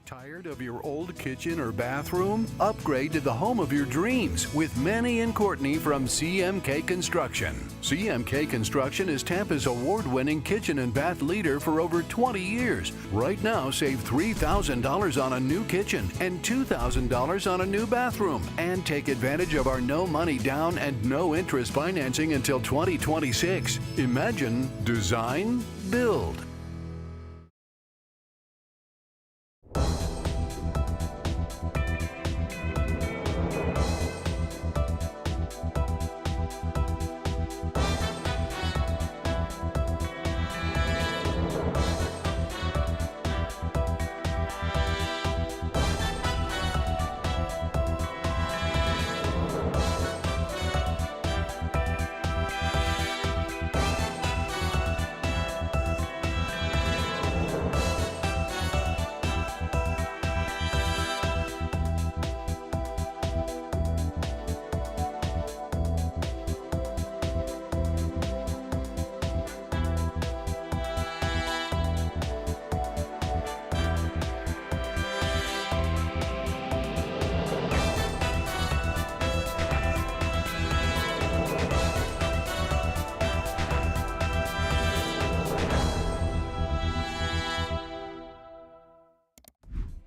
Tired of your old kitchen or bathroom? Upgrade to the home of your dreams with Manny and Courtney from CMK Construction. CMK Construction is Tampa's award-winning kitchen and bath leader for over 20 years. Right now, save $3,000 on a new kitchen and $2,000 on a new bathroom. And take advantage of our no money down and no interest financing until 2026. Imagine, design, build.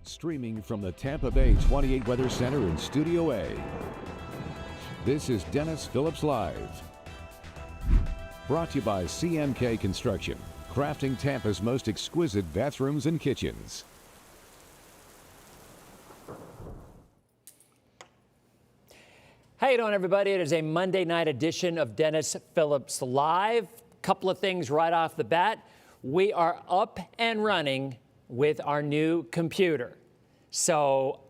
Streaming from the Tampa Bay 28 Weather Center in Studio A. This is Dennis Phillips Live. Brought to you by CMK Construction, crafting Tampa's most exquisite bathrooms and kitchens. How you doing, everybody? It is a Monday night edition of Dennis Phillips Live. Couple of things right off the bat. We are up and running with our new computer. So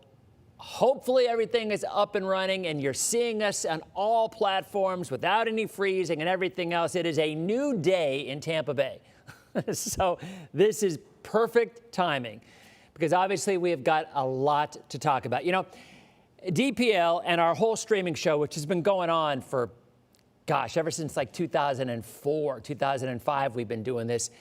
hopefully everything is up and running and you're seeing us on all platforms without any freezing and everything else. It is a new day in Tampa Bay. So this is perfect timing because obviously we have got a lot to talk about. You know, DPL and our whole streaming show, which has been going on for, gosh, ever since like 2004, 2005, we've been doing this.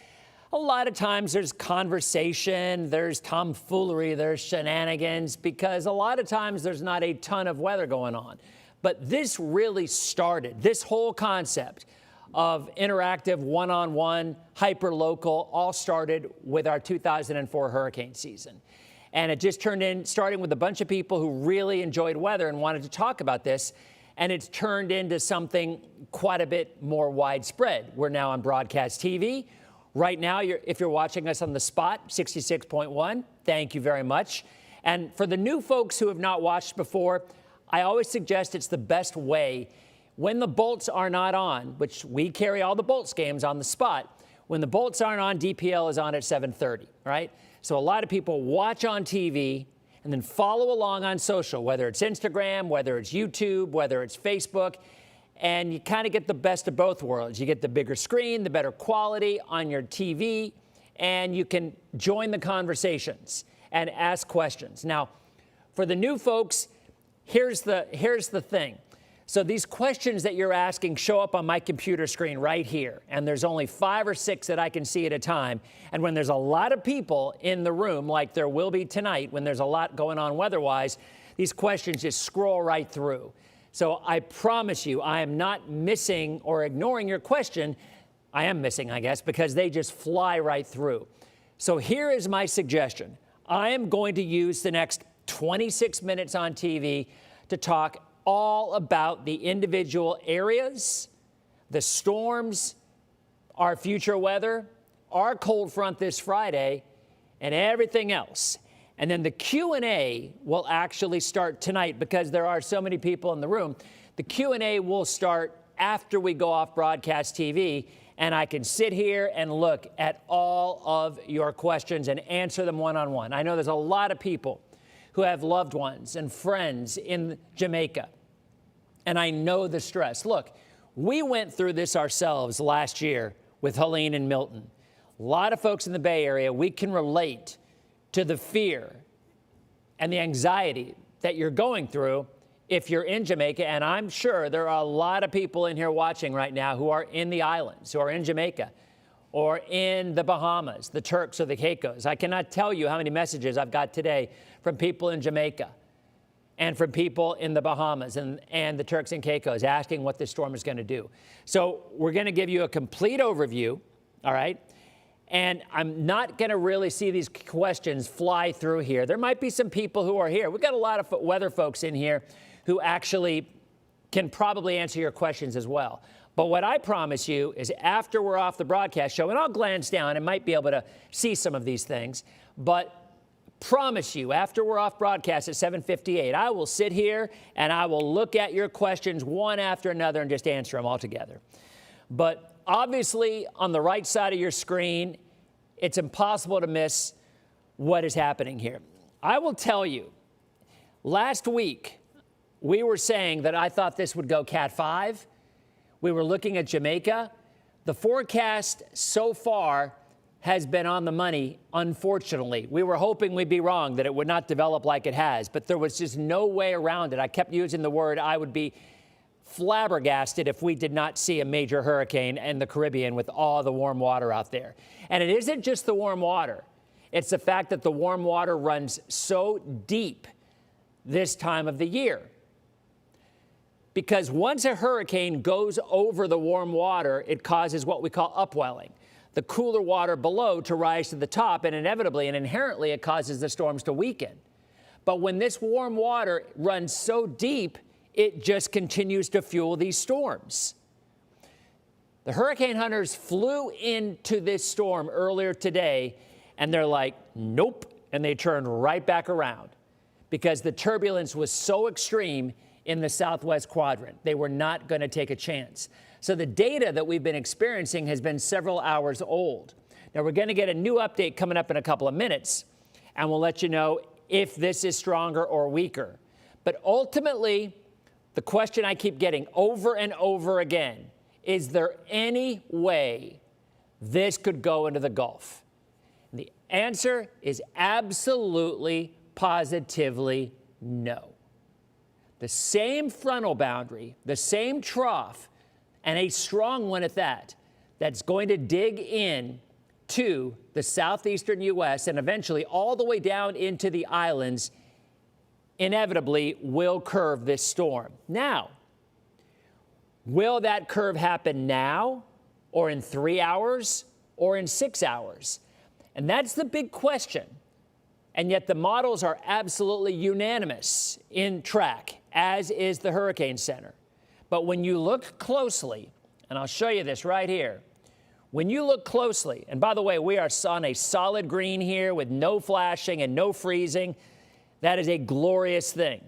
A lot of times there's conversation, there's tomfoolery, there's shenanigans, because a lot of times there's not a ton of weather going on. But this really started, this whole concept of interactive, one-on-one, hyper-local, all started with our 2004 hurricane season. And it just turned in, starting with a bunch of people who really enjoyed weather and wanted to talk about this. And it's turned into something quite a bit more widespread. We're now on broadcast TV. Right now, if you're watching us on the spot, 66.1, thank you very much. And for the new folks who have not watched before, I always suggest it's the best way when the Bolts are not on, which we carry all the Bolts games on the spot. When the Bolts aren't on, DPL is on at 7:30, right? So a lot of people watch on TV and then follow along on social, whether it's Instagram, whether it's YouTube, whether it's Facebook. And you kind of get the best of both worlds. You get the bigger screen, the better quality on your TV, and you can join the conversations and ask questions. Now, for the new folks, here's the thing. So these questions that you're asking show up on my computer screen right here, and there's only 5 or 6 that I can see at a time. And when there's a lot of people in the room, like there will be tonight, when there's a lot going on weather-wise, these questions just scroll right through. So I promise you, I am not missing or ignoring your question. I am missing, I guess, because they just fly right through. So here is my suggestion. I am going to use the next 26 minutes on TV to talk all about the individual areas, the storms, our future weather, our cold front this Friday, and everything else. And then the Q&A will actually start tonight because there are so many people in the room. The Q&A will start after we go off broadcast TV, and I can sit here and look at all of your questions and answer them one-on-one. I know there's a lot of people who have loved ones and friends in Jamaica, and I know the stress. Look, we went through this ourselves last year with Helene and Milton. A lot of folks in the Bay Area, we can relate to the fear and the anxiety that you're going through if you're in Jamaica. And I'm sure there are a lot of people in here watching right now who are in the islands, who are in Jamaica. or in the Bahamas, the Turks or the Caicos. I cannot tell you how many messages I've got today from people in Jamaica and from people in the Bahamas and the Turks and Caicos asking what this storm is going to do. So we're going to give you a complete overview, all right? And I'm not going to really see these questions fly through here. There might be some people who are here. We've got a lot of weather folks in here who actually can probably answer your questions as well. But what I promise you is after we're off the broadcast show, and I'll glance down and might be able to see some of these things, but promise you, after we're off broadcast at 7:58, I will sit here and I will look at your questions one after another and just answer them all together. But obviously, on the right side of your screen, it's impossible to miss what is happening here. I will tell you, last week, we were saying that I thought this would go Cat 5. We were looking at Jamaica. The forecast so far has been on the money, unfortunately. We were hoping we'd be wrong, that it would not develop like it has, but there was just no way around it. I kept using the word I would be flabbergasted if we did not see a major hurricane in the Caribbean with all the warm water out there. And it isn't just the warm water. It's the fact that the warm water runs so deep this time of the year. Because once a hurricane goes over the warm water, it causes what we call upwelling, the cooler water below to rise to the top, and inevitably and inherently it causes the storms to weaken. But when this warm water runs so deep, it just continues to fuel these storms. The hurricane hunters flew into this storm earlier today, and they're like, nope, and they turned right back around because the turbulence was so extreme in the southwest quadrant. They were not going to take a chance. So the data that we've been experiencing has been several hours old. Now, we're going to get a new update coming up in a couple of minutes, and we'll let you know if this is stronger or weaker. But ultimately, the question I keep getting over and over again, is there any way this could go into the Gulf? And the answer is absolutely, positively no. The same frontal boundary, the same trough, and a strong one at that, that's going to dig in to the southeastern U.S. and eventually all the way down into the islands, inevitably will curve this storm. Now, will that curve happen now, or in 3 hours, or in 6 hours? And that's the big question. And yet the models are absolutely unanimous in track, as is the Hurricane Center. But when you look closely, and I'll show you this right here, when you look closely, and by the way, we are on a solid green here with no flashing and no freezing. That is a glorious thing.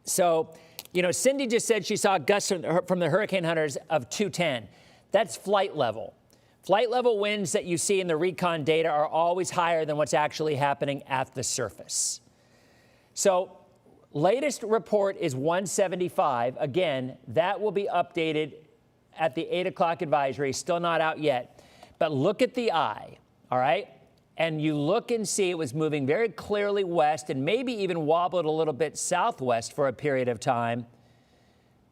So, you know, Cindy just said she saw gusts from the hurricane hunters of 210. That's flight level. Flight level winds that you see in the recon data are always higher than what's actually happening at the surface. So, latest report is 175. Again, that will be updated at the 8 o'clock advisory. Still not out yet. But look at the eye, all right? And you look and see it was moving very clearly west and maybe even wobbled a little bit southwest for a period of time.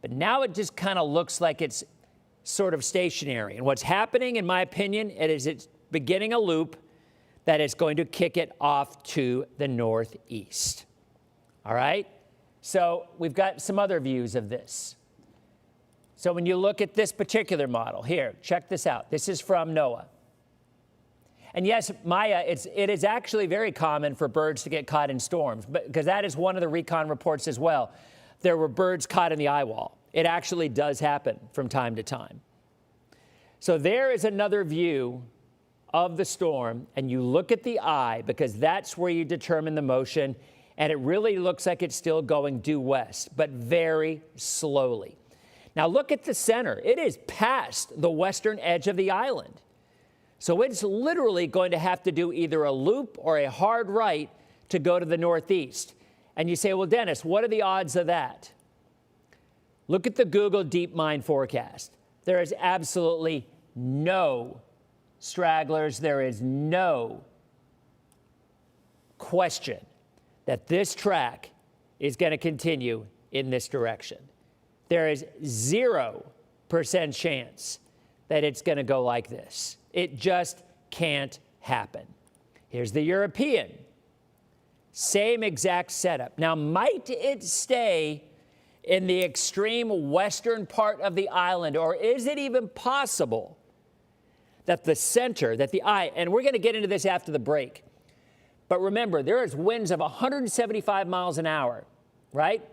But now it just kind of looks like it's sort of stationary. And what's happening, in my opinion, it's beginning a loop that is going to kick it off to the northeast. All right? So we've got some other views of this. So when you look at this particular model, here, check this out. This is from NOAA. And yes, Maya, it is actually very common for birds to get caught in storms, because that is one of the recon reports as well. There were birds caught in the eye wall. It actually does happen from time to time. So there is another view of the storm, and you look at the eye, because that's where you determine the motion, and it really looks like it's still going due west, but very slowly. Now look at the center. It is past the western edge of the island. So it's literally going to have to do either a loop or a hard right to go to the northeast. And you say, well, Dennis, what are the odds of that? Look at the Google DeepMind forecast. There is absolutely no stragglers. There is no question that this track is going to continue in this direction. There is 0% chance that it's going to go like this. It just can't happen. Here's the European. Same exact setup. Now, might it stay in the extreme western part of the island, or is it even possible that the center, that the eye, and we're going to get into this after the break, but remember, there is winds of 175 miles an hour, right?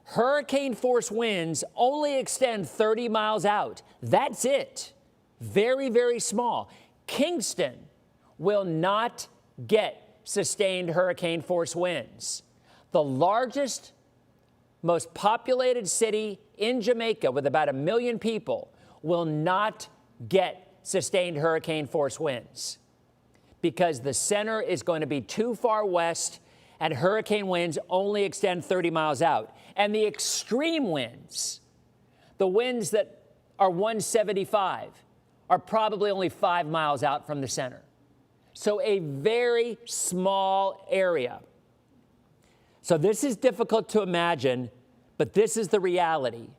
Hurricane force winds only extend 30 miles out. That's it. Very, very small. Kingston will not get sustained hurricane force winds. The largest, most populated city in Jamaica with about 1 million people will not get sustained hurricane force winds because the center is going to be too far west and hurricane winds only extend 30 miles out. And the extreme winds, the winds that are 175, are probably only 5 miles out from the center. So a very small area. So this is difficult to imagine, but this is the reality.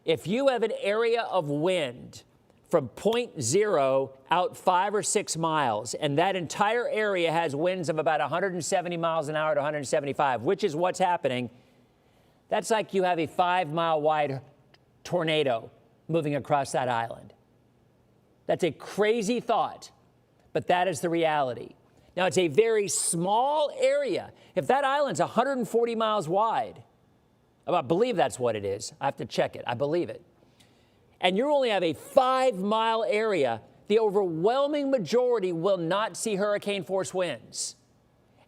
If you have an area of wind from point zero out 5 or 6 miles, and that entire area has winds of about 170 miles an hour to 175, which is what's happening, that's like you have a 5-mile wide tornado moving across that island. That's a crazy thought, but that is the reality. Now, it's a very small area. If that island's 140 miles wide, I believe that's what it is. I have to check it. I believe it. And you only have a 5-mile area, the overwhelming majority will not see hurricane force winds.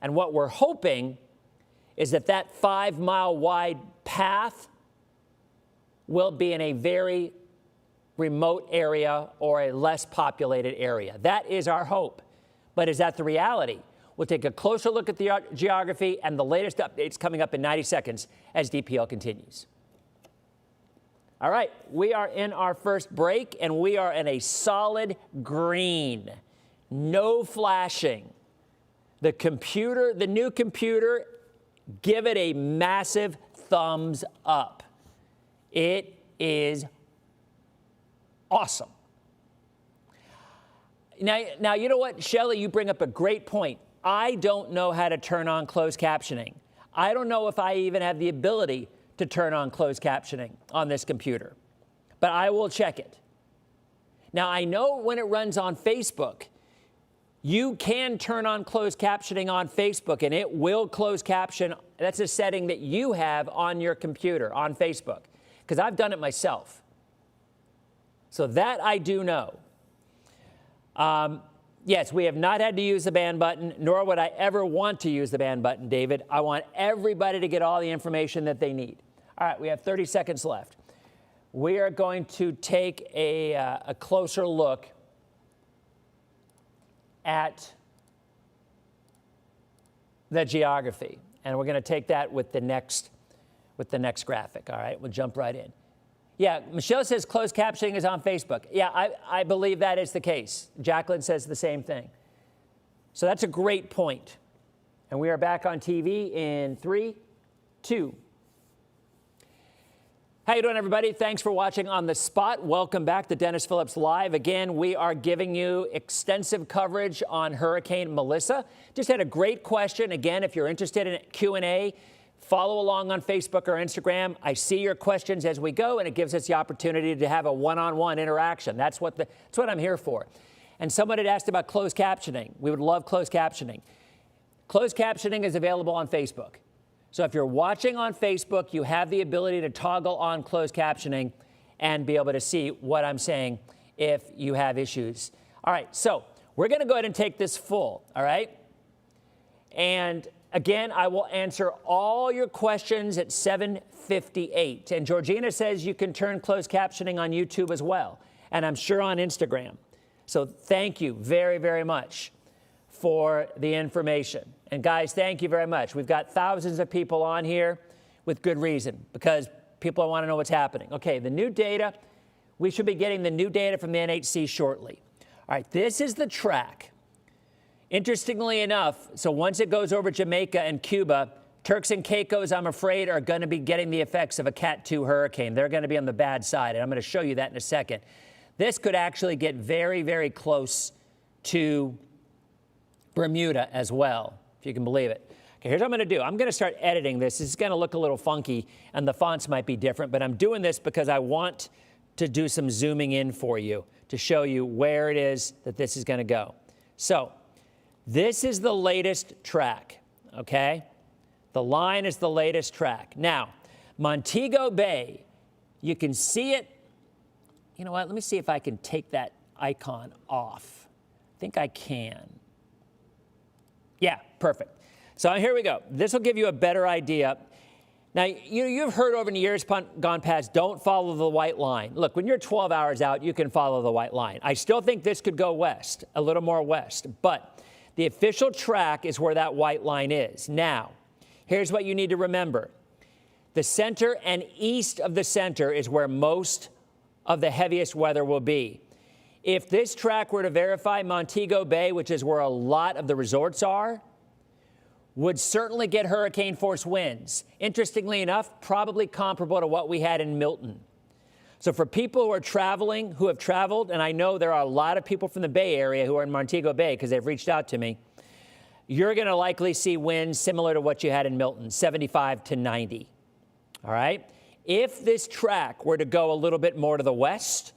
And what we're hoping is that that 5-mile wide path will be in a very remote area or a less populated area. That is our hope. But is that the reality? We'll take a closer look at the geography and the latest updates coming up in 90 seconds as DPL continues. All right, we are in our first break, and we are in a solid green. No flashing. The computer, the new computer, give it a massive thumbs up. It is awesome. Now, you know what, Shelley, you bring up a great point. I don't know how to turn on closed captioning. I don't know if I even have the ability to turn on closed captioning on this computer, but I will check it. Now, I know when it runs on Facebook, you can turn on closed captioning on Facebook, and it will close caption. That's a setting that you have on your computer on Facebook, because I've done it myself. So that I do know. Yes, we have not had to use the ban button, nor would I ever want to use the ban button, David. I want everybody to get all the information that they need. All right, we have 30 seconds left. We are going to take a closer look at the geography, and we're going to take that with the next graphic. All right, we'll jump right in. Yeah, Michelle says closed captioning is on Facebook. Yeah, I believe that is the case. Jacqueline says the same thing. So that's a great point. And we are back on TV in 3, 2. How you doing, everybody? Thanks for watching On the Spot. Welcome back to Dennis Phillips Live. Again, we are giving you extensive coverage on Hurricane Melissa. Just had a great question. Again, if you're interested in Q&A, follow along on Facebook or Instagram. I see your questions as we go, and it gives us the opportunity to have a one-on-one interaction. That's what I'm here for. And someone had asked about closed captioning. We would love closed captioning. Closed captioning is available on Facebook. So if you're watching on Facebook, you have the ability to toggle on closed captioning and be able to see what I'm saying if you have issues. All right, so we're going to go ahead and take this full, all right? And again, I will answer all your questions at 7:58. And Georgina says you can turn closed captioning on YouTube as well, and I'm sure on Instagram. So thank you very, very much for the information. And guys, thank you very much. We've got thousands of people on here with good reason, because people want to know what's happening. Okay, the new data, we should be getting the new data from the NHC shortly. All right, this is the track. Interestingly enough, so once it goes over Jamaica and Cuba, Turks and Caicos, I'm afraid, are going to be getting the effects of a Cat 2 hurricane. They're going to be on the bad side, and I'm going to show you that in a second. this could actually get very, very close to Bermuda as well, if you can believe it. Okay, here's what I'm going to do. I'm going to start editing this. This is going to look a little funky, and the fonts might be different, but I'm doing this because I want to do some zooming in for you to show you where it is that this is going to go. So this is the latest track, okay? The line is the latest track. Now, Montego Bay, you can see it. You know what? Let me see if I can take that icon off. I think I can. Yeah, perfect. So here we go. This will give you a better idea. Now, you've heard over the years gone past, don't follow the white line. Look, when you're 12 hours out, you can follow the white line. I still think this could go west, a little more west, but the official track is where that white line is. Now, here's what you need to remember. The center and east of the center is where most of the heaviest weather will be. If this track were to verify, Montego Bay, which is where a lot of the resorts are, would certainly get hurricane force winds. Interestingly enough, probably comparable to what we had in Milton. So for people who are traveling, who have traveled, and I know there are a lot of people from the Bay Area who are in Montego Bay because they've reached out to me, you're going to likely see winds similar to what you had in Milton, 75 to 90. All right? If this track were to go a little bit more to the west,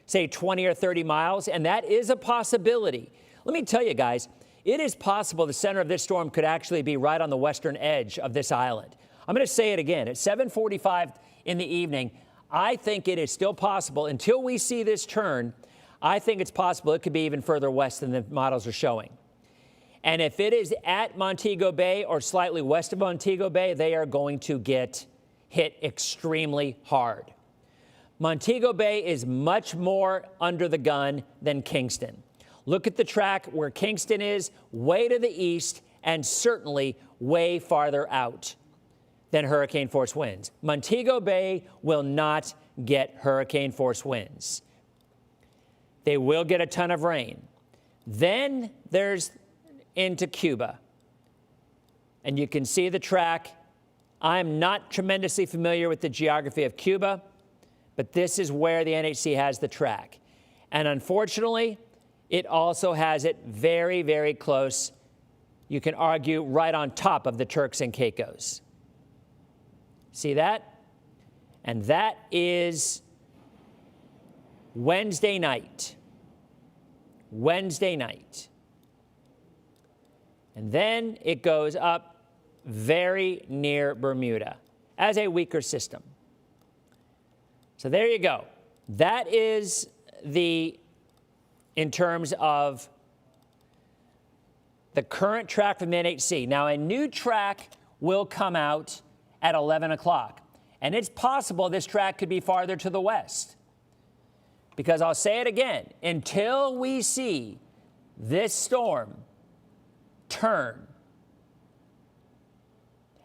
say 20 or 30 miles, and that is a possibility. Let me tell you guys, it is possible the center of this storm could actually be right on the western edge of this island. I'm going to say it again. At 7:45 in the evening, I think it is still possible, until we see this turn, I think it's possible it could be even further west than the models are showing. And if it is at Montego Bay or slightly west of Montego Bay, they are going to get hit extremely hard. Montego Bay is much more under the gun than Kingston. Look at the track where Kingston is, way to the east, and certainly way farther out than hurricane force winds. Montego Bay will not get hurricane force winds. They will get a ton of rain. Then there's into Cuba. And you can see the track. I'm not tremendously familiar with the geography of Cuba, but this is where the NHC has the track. And unfortunately, it also has it very, very close, you can argue, right on top of the Turks and Caicos. See that? And that is Wednesday night. Wednesday night. And then it goes up very near Bermuda as a weaker system. So there you go. That is in terms of the current track from the NHC. Now, a new track will come out at 11 o'clock. And it's possible this track could be farther to the west. Because I'll say it again, until we see this storm turn,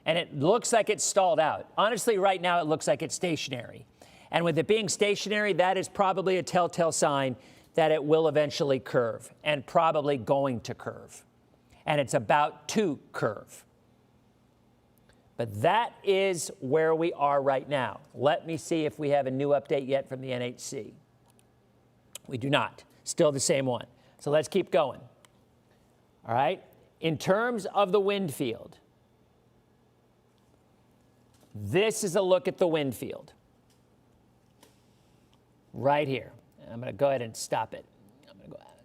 and it looks like it's stalled out. Honestly, right now, it looks like it's stationary. And with it being stationary, that is probably a telltale sign that it will eventually curve, and probably going to curve. And it's about to curve. But that is where we are right now. Let me see if we have a new update yet from the NHC. We do not. Still the same one. So let's keep going. All right? In terms of the wind field, this is a look at the wind field. Right here. I'm going to go ahead and stop it.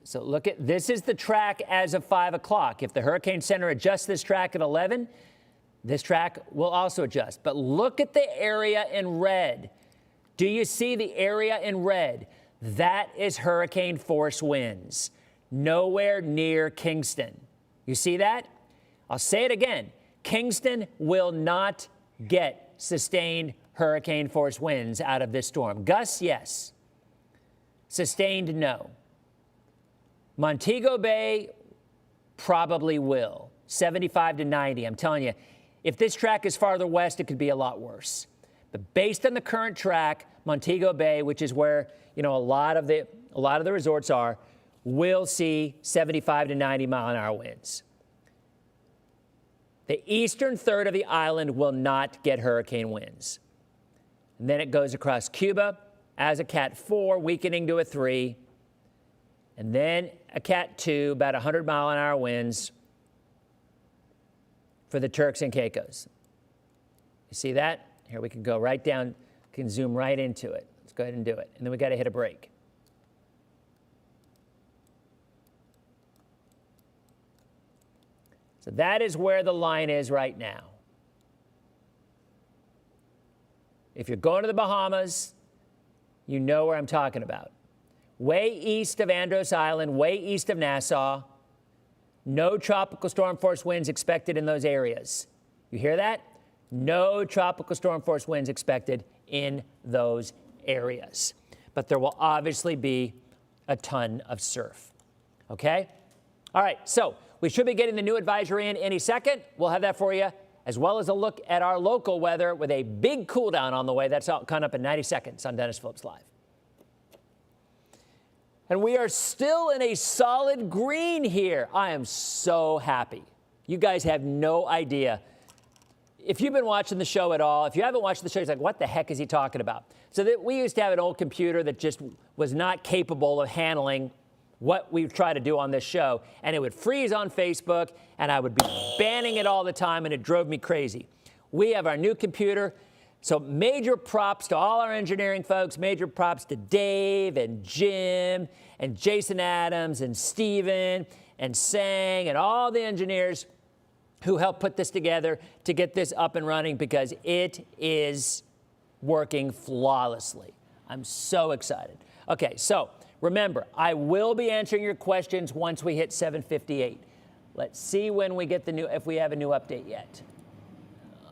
So look at, this is the track as of 5 o'clock. If the Hurricane Center adjusts this track at 11, this track will also adjust. But look at the area in red. Do you see the area in red? That is hurricane force winds. Nowhere near Kingston. You see that? I'll say it again. Kingston will not get sustained hurricane force winds out of this storm. Gusts, yes. Sustained, no. Montego Bay probably will. 75 to 90. I'm telling you, if this track is farther west, it could be a lot worse. But based on the current track, Montego Bay, which is where, you know, a lot of the resorts are, will see 75 to 90 mile-an-hour winds. The eastern third of the island will not get hurricane winds. And then it goes across Cuba as a Cat 4, weakening to a 3, and then a Cat 2, about 100-mile-an-hour winds for the Turks and Caicos. You see that? Here, we can go right down, can zoom right into it. Let's go ahead and do it. And then we got to hit a break. So that is where the line is right now. If you're going to the Bahamas, you know where I'm talking about. Way east of Andros Island, way east of Nassau. No tropical storm force winds expected in those areas. You hear that? No tropical storm force winds expected in those areas. But there will obviously be a ton of surf. Okay? All right, so we should be getting the new advisory in any second. We'll have that for you, as well as a look at our local weather with a big cool down on the way. That's all coming up in 90 seconds on Dennis Phillips Live. And we are still in a solid green here. I am so happy. You guys have no idea. If you've been watching the show at all, if you haven't watched the show, it's like, what the heck is he talking about? So that we used to have an old computer that just was not capable of handling what we try to do on this show, and it would freeze on Facebook, and I would be banning it all the time, and it drove me crazy. We have our new computer, so major props to all our engineering folks, major props to Dave and Jim and Jason Adams and Steven and Sang and all the engineers who helped put this together to get this up and running, because it is working flawlessly. I'm so excited. Okay, so remember, I will be answering your questions once we hit 7:58. Let's see when we get if we have a new update yet.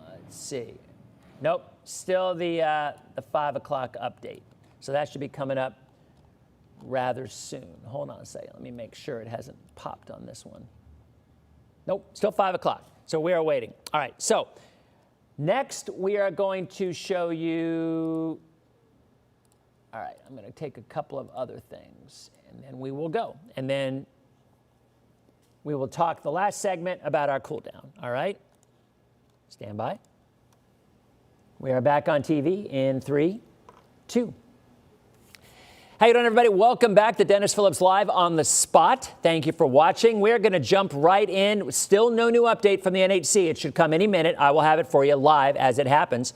Let's see. Nope, still the 5 o'clock update. So that should be coming up rather soon. Hold on a second. Let me make sure it hasn't popped on this one. Nope, still 5 o'clock. So we are waiting. All right, so next we are going to show you. All right, I'm going to take a couple of other things, and then we will go. And then we will talk the last segment about our cool down. All right? Stand by. We are back on TV in 3, 2. How you doing, everybody? Welcome back to Dennis Phillips Live on the Spot. Thank you for watching. We're going to jump right in. Still no new update from the NHC. It should come any minute. I will have it for you live as it happens.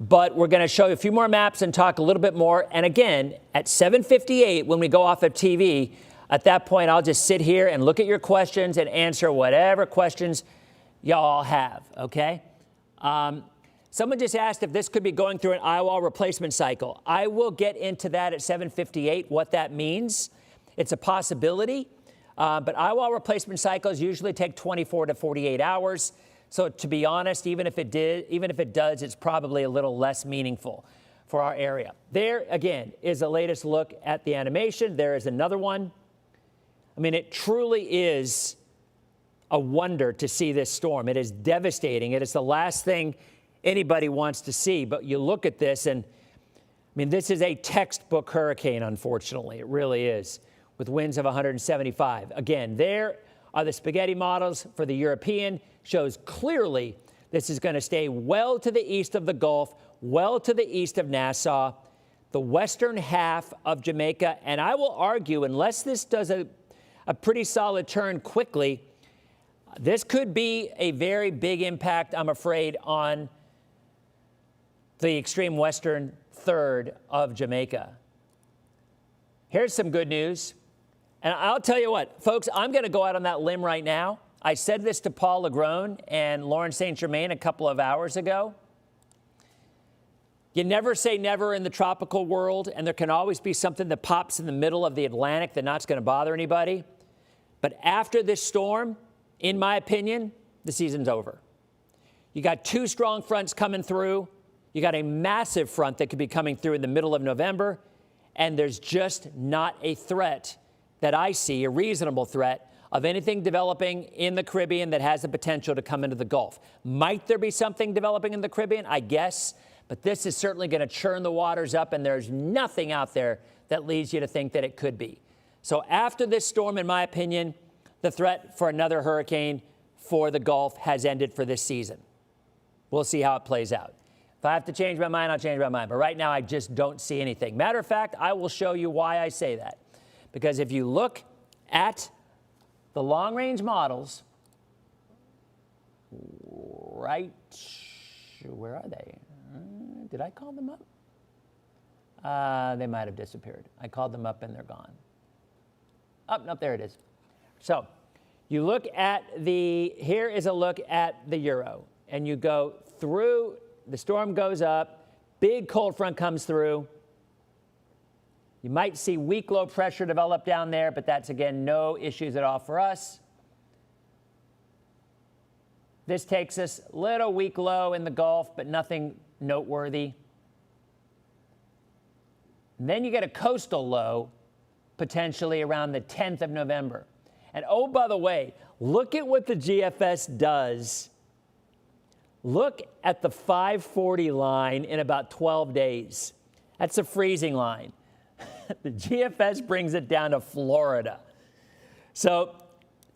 But we're going to show you a few more maps and talk a little bit more. And again, at 7:58, when we go off of TV, at that point, I'll just sit here and look at your questions and answer whatever questions y'all have, okay? Someone just asked if this could be going through an eyewall replacement cycle. I will get into that at 7:58, what that means. It's a possibility, but eyewall replacement cycles usually take 24 to 48 hours. So to be honest, even if it does, it's probably a little less meaningful for our area. There, again, is the latest look at the animation. There is another one. I mean, it truly is a wonder to see this storm. It is devastating. It is the last thing anybody wants to see. But you look at this, and, I mean, this is a textbook hurricane, unfortunately. It really is, with winds of 175. Again, there are the spaghetti models for the European. Shows clearly this is going to stay well to the east of the Gulf, well to the east of Nassau, the western half of Jamaica. And I will argue, unless this does a pretty solid turn quickly, this could be a very big impact, I'm afraid, on the extreme western third of Jamaica. Here's some good news. And I'll tell you what, folks, I'm going to go out on that limb right now. I said this to Paul Legrone and Lauren St. Germain a couple of hours ago. You never say never in the tropical world, and there can always be something that pops in the middle of the Atlantic that's not going to bother anybody. But after this storm, in my opinion, the season's over. You got 2 strong fronts coming through. You got a massive front that could be coming through in the middle of November, and there's just not a threat that I see, a reasonable threat, of anything developing in the Caribbean that has the potential to come into the Gulf. Might there be something developing in the Caribbean? I guess. But this is certainly going to churn the waters up, and there's nothing out there that leads you to think that it could be. So after this storm, in my opinion, the threat for another hurricane for the Gulf has ended for this season. We'll see how it plays out. If I have to change my mind, I'll change my mind. But right now, I just don't see anything. Matter of fact, I will show you why I say that. Because if you look at the long-range models, right, where are they? Did I call them up? They might have disappeared. I called them up and they're gone. Oh, no, there it is. So you look at here is a look at the euro, and you go through, the storm goes up, big cold front comes through. You might see weak low pressure develop down there, but that's, again, no issues at all for us. This takes us a little weak low in the Gulf, but nothing noteworthy. And then you get a coastal low, potentially around the 10th of November. And oh, by the way, look at what the GFS does. Look at the 540 line in about 12 days. That's a freezing line. The GFS brings it down to Florida. So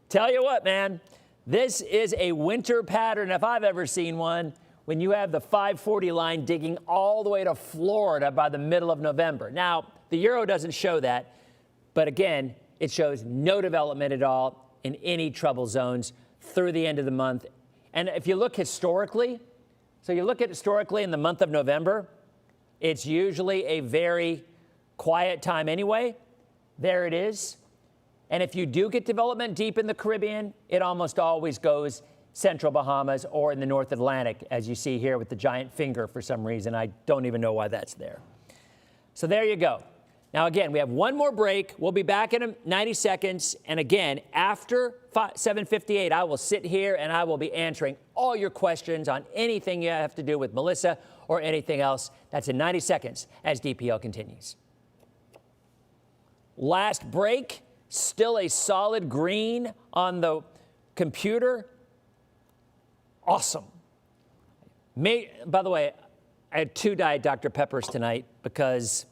tell you what, man, this is a winter pattern if I've ever seen one, when you have the 540 line digging all the way to Florida by the middle of November. Now, the euro doesn't show that, but again, it shows no development at all in any trouble zones through the end of the month. And if you look historically, so you look at historically in the month of November, it's usually a very quiet time anyway. There it is. And if you do get development deep in the Caribbean, it almost always goes central Bahamas or in the North Atlantic, as you see here with the giant finger for some reason. I don't even know why that's there. So there you go. Now, again, we have one more break. We'll be back in 90 seconds. And again, after 7:58, I will sit here and I will be answering all your questions on anything you have to do with Melissa or anything else. That's in 90 seconds as DPL continues. Last break, still a solid green on the computer. Awesome. By the way, I had 2 Diet Dr. Peppers tonight because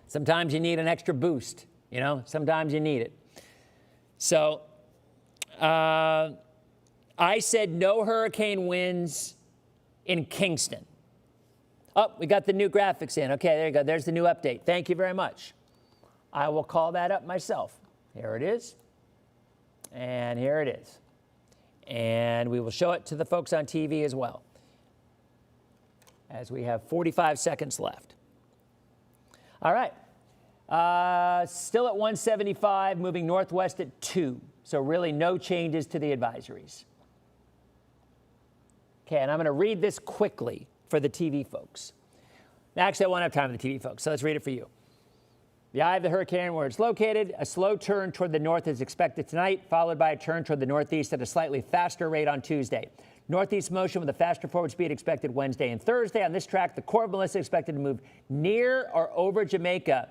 sometimes you need an extra boost, you know, sometimes you need it. So I said no hurricane winds in Kingston. Oh, we got the new graphics in. Okay, there you go. There's the new update. Thank you very much. I will call that up myself. Here it is. And here it is. And we will show it to the folks on TV as well, as we have 45 seconds left. All right. Still at 175, moving northwest at 2. So really no changes to the advisories. Okay, and I'm going to read this quickly for the TV folks. Actually, I won't have time for the TV folks, so let's read it for you. The eye of the hurricane, where it's located, a slow turn toward the north is expected tonight, followed by a turn toward the northeast at a slightly faster rate on Tuesday. Northeast motion with a faster forward speed expected Wednesday and Thursday. On this track, the core of Melissa is expected to move near or over Jamaica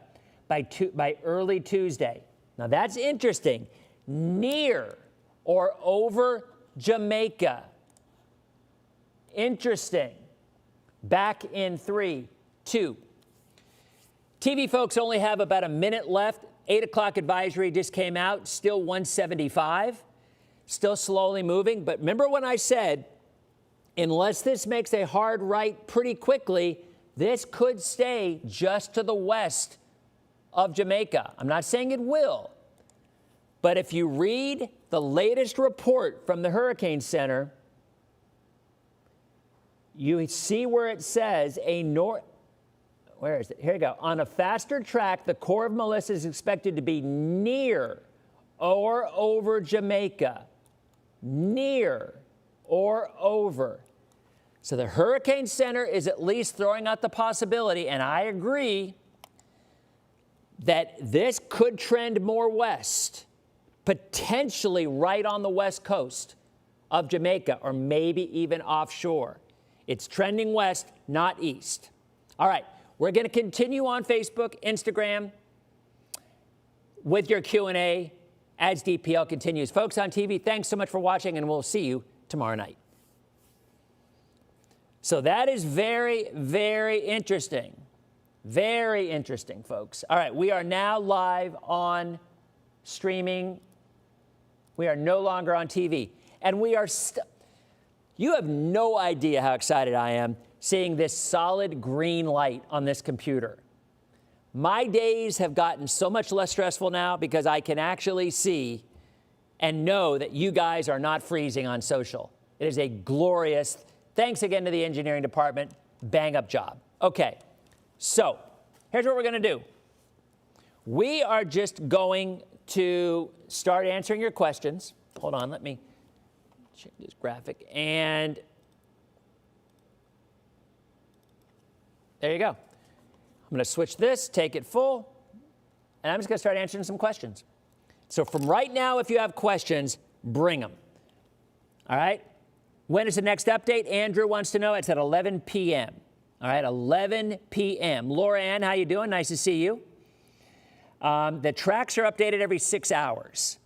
by early Tuesday. Now that's interesting. Near or over Jamaica. Interesting. Back in 3, 2. TV folks only have about a minute left. 8 o'clock advisory just came out, still 175, still slowly moving. But remember when I said, unless this makes a hard right pretty quickly, this could stay just to the west of Jamaica. I'm not saying it will, but if you read the latest report from the Hurricane Center, you see where it says where is it? Here you go. On a faster track, the core of Melissa is expected to be near or over Jamaica. Near or over. So the Hurricane Center is at least throwing out the possibility, and I agree, that this could trend more west, potentially right on the west coast of Jamaica, or maybe even offshore. It's trending west, not east. All right. We're going to continue on Facebook, Instagram, with your Q&A as DPL continues. Folks on TV, thanks so much for watching, and we'll see you tomorrow night. So that is very, very interesting. Very interesting, folks. All right, we are now live on streaming. We are no longer on TV. And we are You have no idea how excited I am seeing this solid green light on this computer. My days have gotten so much less stressful now because I can actually see and know that you guys are not freezing on social. It is a glorious, thanks again to the engineering department, bang up job. Okay, so here's what we're gonna do. We are just going to start answering your questions. Hold on, let me change this graphic. And there you go. I'm going to switch this, take it full, and I'm just going to start answering some questions. So from right now, if you have questions, bring them. All right? When is the next update? Andrew wants to know. It's at 11 p.m. All right, 11 p.m. Laura Ann, how you doing? Nice to see you. The tracks are updated every 6 hours.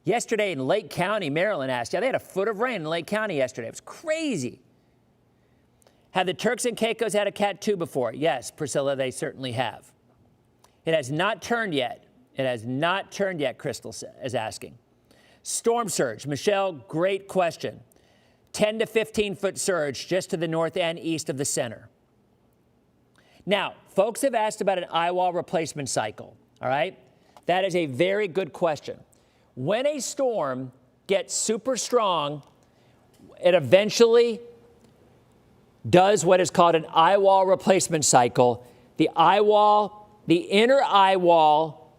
Yesterday in Lake County, Maryland asked, yeah, they had a foot of rain in Lake County yesterday. It was crazy. Have the Turks and Caicos had a Cat 2 before? Yes, Priscilla, they certainly have. It has not turned yet. It has not turned yet, Crystal is asking. Storm surge. Michelle, great question. 10 to 15 foot surge just to the north and east of the center. Now, folks have asked about an eyewall replacement cycle, all right? That is a very good question. When a storm gets super strong, it eventually does what is called an eyewall replacement cycle. The inner eyewall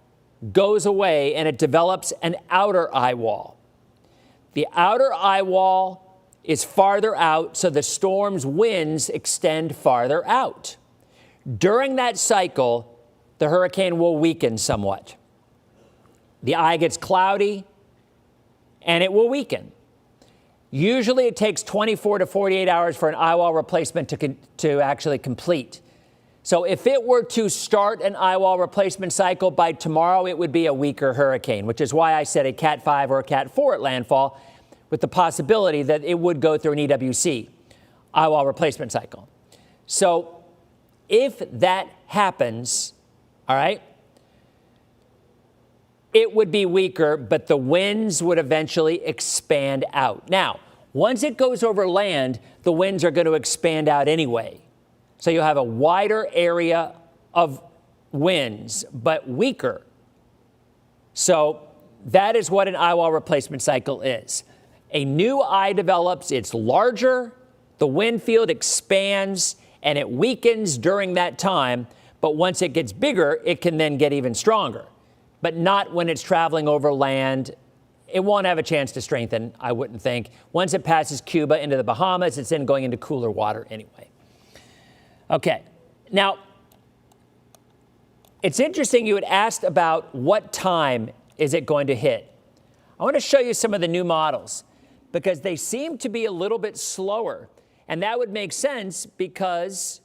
goes away and it develops an outer eyewall. The outer eyewall is farther out, so the storm's winds extend farther out. During that cycle, the hurricane will weaken somewhat. The eye gets cloudy and it will weaken. Usually it takes 24 to 48 hours for an eyewall replacement to actually complete. So if it were to start an eyewall replacement cycle by tomorrow, it would be a weaker hurricane, which is why I said a Cat 5 or a Cat 4 at landfall, with the possibility that it would go through an EWC, eyewall replacement cycle. So if that happens, all right, it would be weaker, but the winds would eventually expand out. Now, once it goes over land, the winds are going to expand out anyway. So you'll have a wider area of winds, but weaker. So that is what an eyewall replacement cycle is. A new eye develops, it's larger, the wind field expands, and it weakens during that time. But once it gets bigger, it can then get even stronger. But not when it's traveling over land. It won't have a chance to strengthen, I wouldn't think. Once it passes Cuba into the Bahamas, it's then going into cooler water anyway. Okay, now, it's interesting you had asked about what time is it going to hit. I want to show you some of the new models because they seem to be a little bit slower. And that would make sense because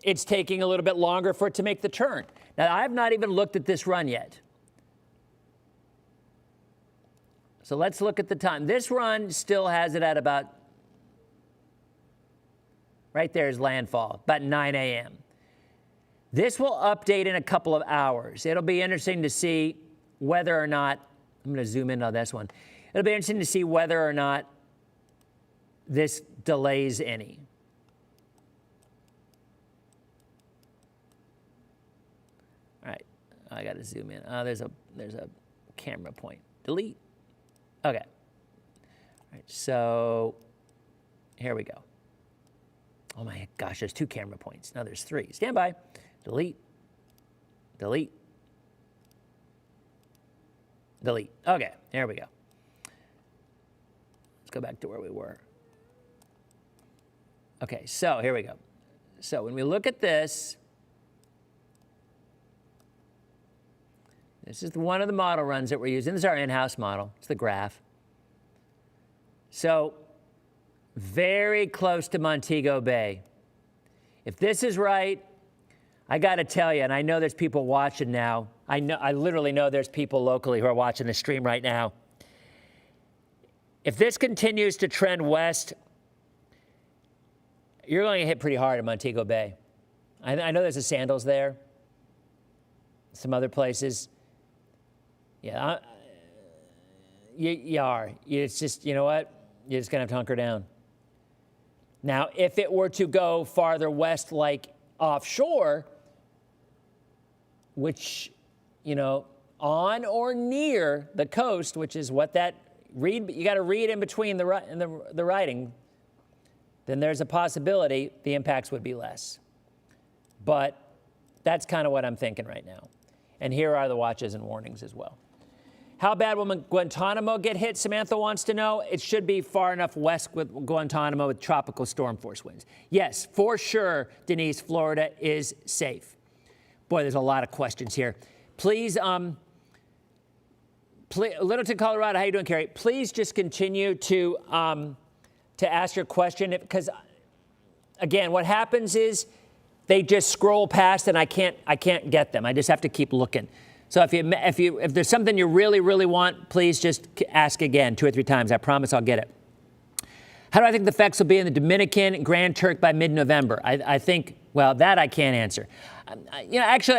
it's taking a little bit longer for it to make the turn. Now, I have not even looked at this run yet. So let's look at the time. This run still has it at about, right there is landfall, about 9 a.m. This will update in a couple of hours. It'll be interesting to see whether or not, I'm going to zoom in on this one. It'll be interesting to see whether or not this delays any. All right, I got to zoom in. There's a camera point. Delete. Okay. All right, so here we go. Oh my gosh, there's 2 camera points. Now there's 3. Stand by. Delete. Delete. Delete. Okay, here we go. Let's go back to where we were. Okay, so here we go. So when we look at this, this is one of the model runs that we're using. This is our in-house model. It's the graph. So very close to Montego Bay. If this is right, I got to tell you, and I know there's people watching now. I literally know there's people locally who are watching the stream right now. If this continues to trend west, you're going to hit pretty hard at Montego Bay. I know there's the Sandals there, some other places. Yeah, you are. It's just, you know what? you're just going to have to hunker down. Now, if it were to go farther west, like offshore, which, on or near the coast, which is what you got to read in between the writing, then there's a possibility the impacts would be less. But that's kind of what I'm thinking right now. And here are the watches and warnings as well. How bad will Guantanamo get hit, Samantha wants to know. It should be far enough west with Guantanamo with tropical storm force winds. Yes, for sure, Denise, Florida is safe. Boy, there's a lot of questions here. Please, Littleton, Colorado, how you doing, Carrie? Please just continue to ask your question, because, again, what happens is they just scroll past and I can't get them. I just have to keep looking. So if there's something you really, really want, please just ask again 2 or 3 times. I promise I'll get it. How do I think the effects will be in the Dominican and Grand Turk by mid-November? I think, well, that I can't answer. Actually,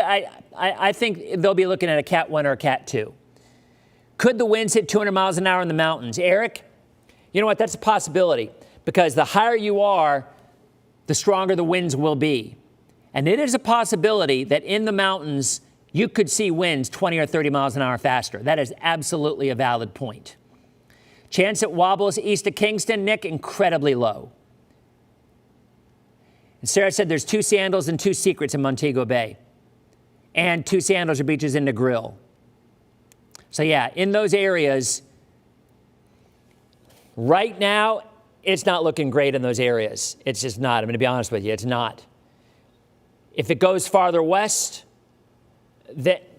I think they'll be looking at a Cat 1 or a Cat 2. Could the winds hit 200 miles an hour in the mountains? Eric, you know what? That's a possibility, because the higher you are, the stronger the winds will be. And it is a possibility that in the mountains, you could see winds 20 or 30 miles an hour faster. That is absolutely a valid point. Chance it wobbles east of Kingston, Nick, incredibly low. And Sarah said there's 2 Sandals and 2 Secrets in Montego Bay. And 2 Sandals or beaches in Negril. So yeah, in those areas, right now, it's not looking great in those areas. It's just not. I'm going to be honest with you. It's not. If it goes farther west, that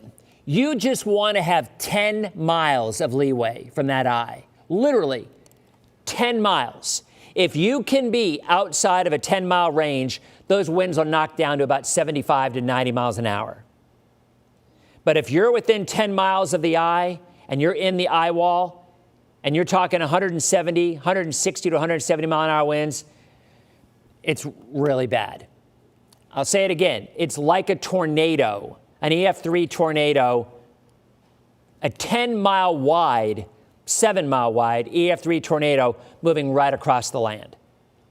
you just want to have 10 miles of leeway from that eye. Literally 10 miles. If you can be outside of a 10-mile range, those winds will knock down to about 75 to 90 miles an hour. But if you're within 10 miles of the eye and you're in the eye wall and you're talking 160 to 170 mile an hour winds, it's really bad. I'll say it again. It's like a tornado, an EF3 tornado, a 10-mile wide, 7-mile wide EF3 tornado moving right across the land.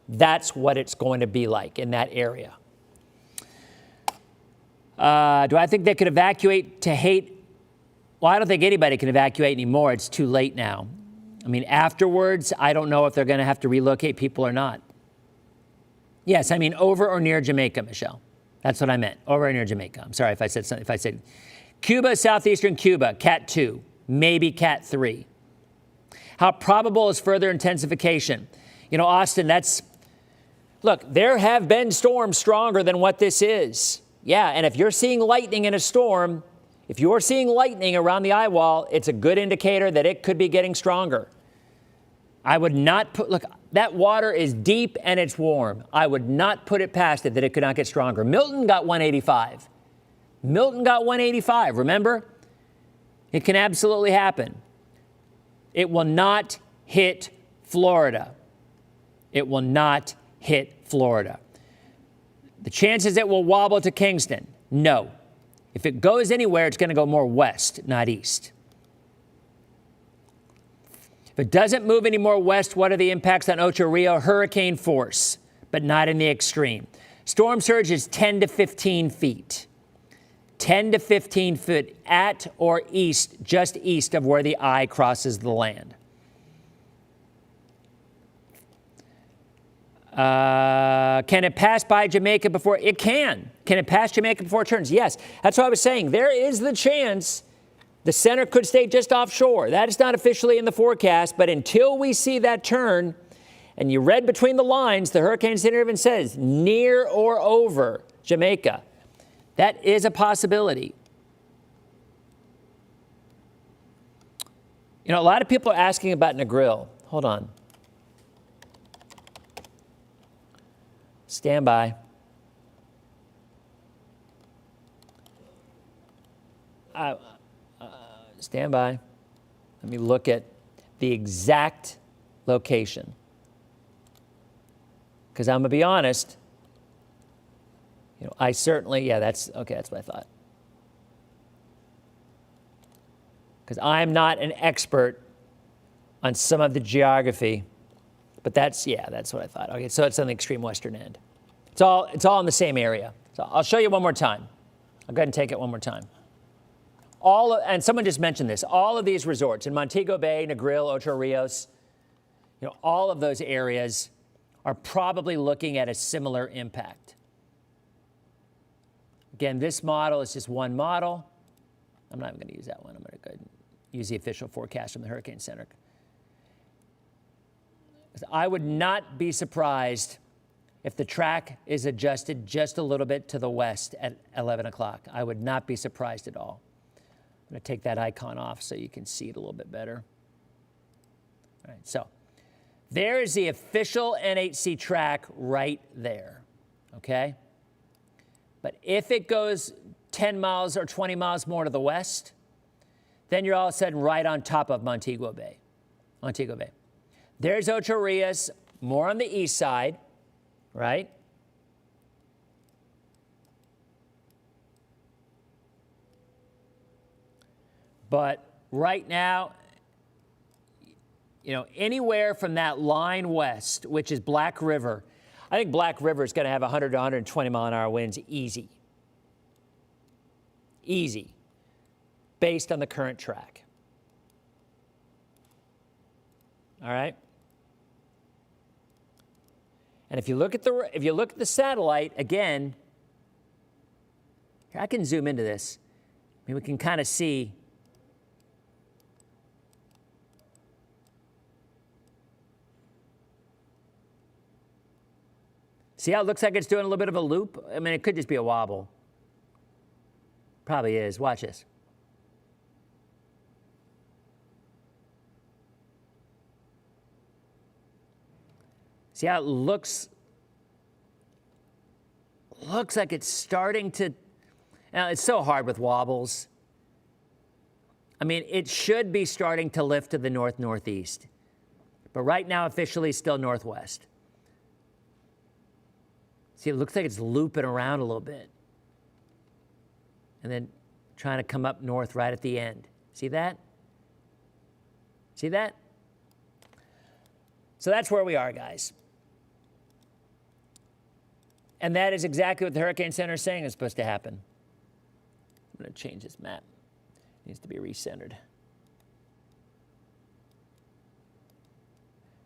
That's what it's going to be like in that area. Do I think they could evacuate to Haiti? Well, I don't think anybody can evacuate anymore. It's too late now. I mean, afterwards, I don't know if they're going to have to relocate people or not. Yes, I mean over or near Jamaica, Michelle. That's what I meant, over or near Jamaica. I'm sorry if I said something. If I said Cuba, southeastern Cuba, Cat 2, maybe Cat 3. How probable is further intensification? Austin, look, there have been storms stronger than what this is. Yeah, and if you're seeing lightning in a storm, if you're seeing lightning around the eye wall, it's a good indicator that it could be getting stronger. I would not look, that water is deep and it's warm. I would not put it past it that it could not get stronger. Milton got 185. Milton got 185, remember? It can absolutely happen. It will not hit Florida. It will not hit Florida. The chances it will wobble to Kingston, no. If it goes anywhere, it's going to go more west, not east. If it doesn't move any more west, what are the impacts on Ocho Rio? Hurricane force, but not in the extreme. Storm surge is 10 to 15 feet. 10 to 15 feet at or east, just east of where the eye crosses the land. Can it pass by Jamaica before? It can. Can it pass Jamaica before it turns? Yes. That's what I was saying. There is the chance the center could stay just offshore. That is not officially in the forecast, but until we see that turn, and you read between the lines, the Hurricane Center even says near or over Jamaica. That is a possibility. A lot of people are asking about Negril. Hold on. Stand by. Stand by. Let me look at the exact location. Because I'm going to be honest, I certainly, that's what I thought. Because I'm not an expert on some of the geography But that's what I thought. Okay, so it's on the extreme western end. It's all in the same area. So I'll show you one more time. I'll go ahead and take it one more time. And someone just mentioned this, all of these resorts in Montego Bay, Negril, Ocho Rios, all of those areas are probably looking at a similar impact. Again, this model is just one model. I'm not even going to use that one. I'm going to go ahead and use the official forecast from the Hurricane Center. I would not be surprised if the track is adjusted just a little bit to the west at 11 o'clock. I would not be surprised at all. I'm going to take that icon off so you can see it a little bit better. All right, so there is the official NHC track right there, okay? But if it goes 10 miles or 20 miles more to the west, then you're all of a sudden right on top of Montego Bay. Montego Bay. There's Ocho Rios, more on the east side, right? But right now, anywhere from that line west, which is Black River, I think Black River is going to have 100 to 120 mile an hour winds easy. Easy. Based on the current track. All right? And if you look at the satellite again, here I can zoom into this. I mean, we can kind of see. See how it looks like it's doing a little bit of a loop? I mean, it could just be a wobble. Probably is. Watch this. See how it looks like it's starting to, now it's so hard with wobbles. I mean, it should be starting to lift to the north-northeast. But right now, officially, still northwest. See, it looks like it's looping around a little bit. And then trying to come up north right at the end. See that? See that? So that's where we are, guys. And that is exactly what the Hurricane Center is saying is supposed to happen. I'm going to change this map. It needs to be recentered.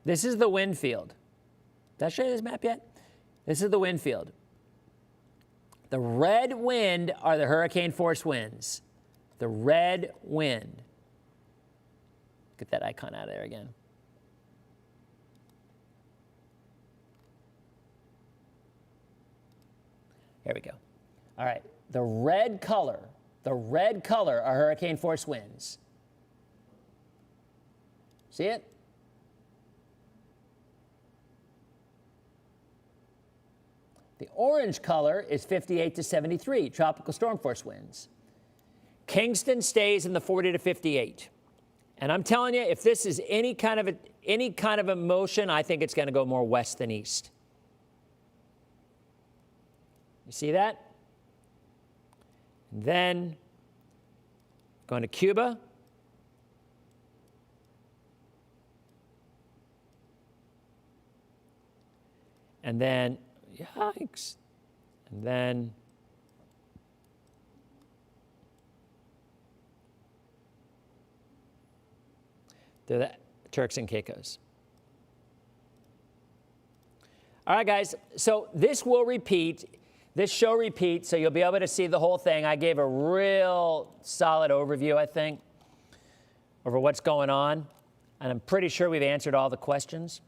This is the wind field. Did I show you this map yet? This is the wind field. The red wind are the hurricane force winds. The red wind. Get that icon out of there again. There we go. All right. The red color are hurricane force winds. See it? The orange color is 58 to 73, tropical storm force winds. Kingston stays in the 40 to 58. And I'm telling you, if this is any kind of a motion, I think it's going to go more west than east. You see that? And then going to Cuba. And then, yikes. And then they're the Turks and Caicos. All right, guys. So this will repeat. This show repeats, so you'll be able to see the whole thing. I gave a real solid overview, I think, over what's going on. And I'm pretty sure we've answered all the questions.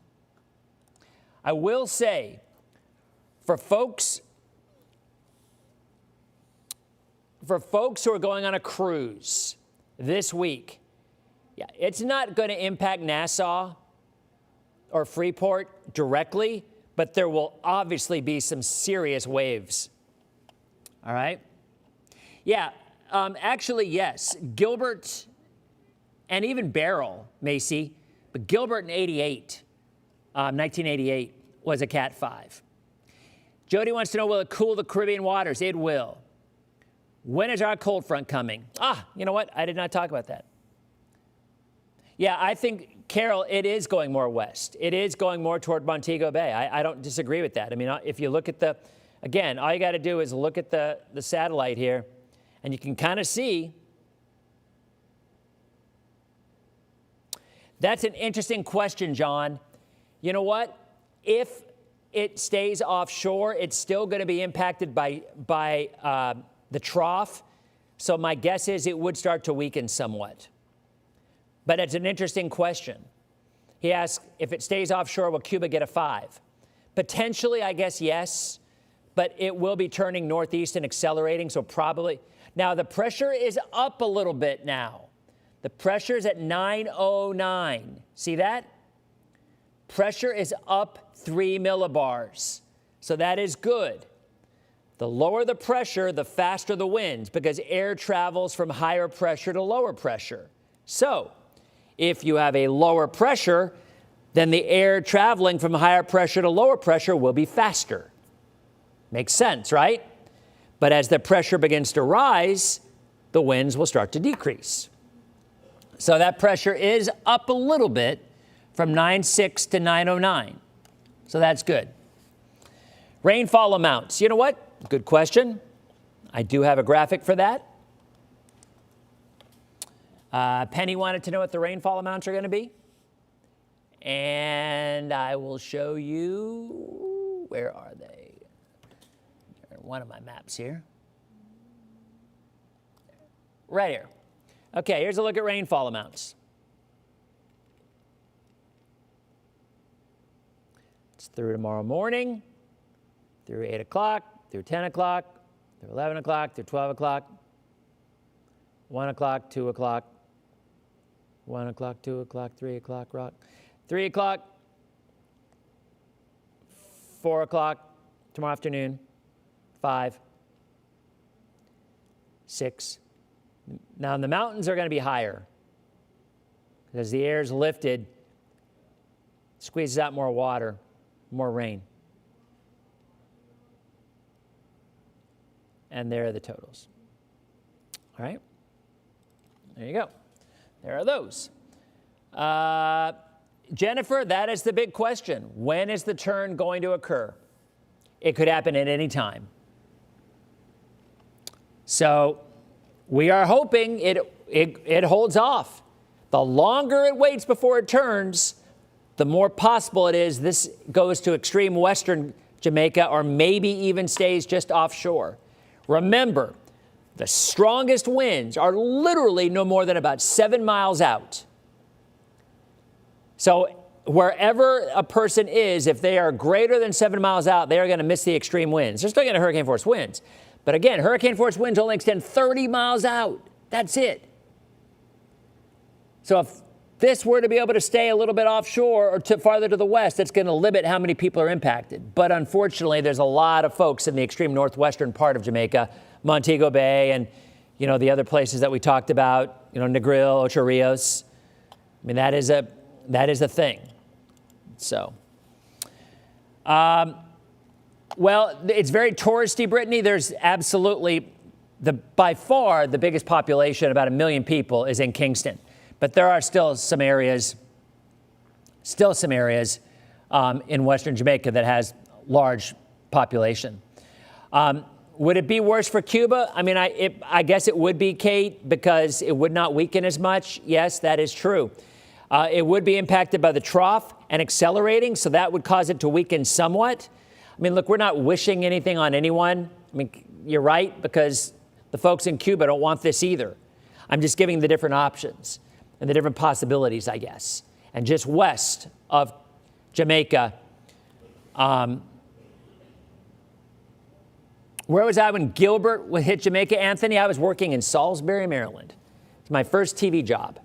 I will say, for folks who are going on a cruise this week, yeah, it's not going to impact Nassau or Freeport directly, but there will obviously be some serious waves. All right? Yeah, actually, yes. Gilbert and even Beryl, Macy, but Gilbert in 1988, was a Cat 5. Jody wants to know, will it cool the Caribbean waters? It will. When is our cold front coming? You know what? I did not talk about that. Yeah, I think Carol, it is going more west. It is going more toward Montego Bay. I don't disagree with that. I mean, if you look at again, all you got to do is look at the satellite here, and you can kind of see. That's an interesting question, John. You know what? If it stays offshore, it's still going to be impacted by the trough. So my guess is it would start to weaken somewhat. But it's an interesting question. He asks, if it stays offshore, will Cuba get a 5? Potentially, I guess, yes. But it will be turning northeast and accelerating, so probably. Now, the pressure is up a little bit now. The pressure is at 909. See that? Pressure is up 3 millibars. So that is good. The lower the pressure, the faster the winds, because air travels from higher pressure to lower pressure. So if you have a lower pressure, then the air traveling from higher pressure to lower pressure will be faster. Makes sense, right? But as the pressure begins to rise, the winds will start to decrease. So that pressure is up a little bit from 9.6 to 9.09. So that's good. Rainfall amounts. You know what? Good question. I do have a graphic for that. Penny wanted to know what the rainfall amounts are going to be. And I will show you, where are they? One of my maps here. Right here. Okay, here's a look at rainfall amounts. It's through tomorrow morning, through 8 o'clock, through 10 o'clock, through 11 o'clock, through 12 o'clock, 1 o'clock, 2 o'clock, 1 o'clock, 2 o'clock, 3 o'clock, 3 o'clock, 4 o'clock, tomorrow afternoon, 5, 6. Now, the mountains are going to be higher because the air is lifted, squeezes out more water, more rain. And there are the totals. All right. There you go. There are those. Jennifer, that is the big question. When is the turn going to occur? It could happen at any time. So we are hoping it holds off. The longer it waits before it turns, the more possible it is this goes to extreme western Jamaica or maybe even stays just offshore. Remember, the strongest winds are literally no more than about 7 miles out. So wherever a person is, if they are greater than 7 miles out, they are going to miss the extreme winds. They're still going to hurricane force winds. But again, hurricane force winds only extend 30 miles out. That's it. So if this were to be able to stay a little bit offshore or farther to the west, that's going to limit how many people are impacted. But unfortunately, there's a lot of folks in the extreme northwestern part of Jamaica, Montego Bay, and the other places that we talked about, Negril, Ocho Rios. I mean, that is a thing. So, well, it's very touristy, Brittany. There's absolutely by far the biggest population, about 1 million people, is in Kingston. But there are still some areas in western Jamaica that has large population. Would it be worse for Cuba? I mean, I guess it would be, Kate, because it would not weaken as much. Yes, that is true. It would be impacted by the trough and accelerating, so that would cause it to weaken somewhat. I mean, look, we're not wishing anything on anyone. I mean, you're right, because the folks in Cuba don't want this either. I'm just giving the different options and the different possibilities, I guess. And just west of Jamaica, where was I when Gilbert hit Jamaica, Anthony? I was working in Salisbury, Maryland. It's my first TV job.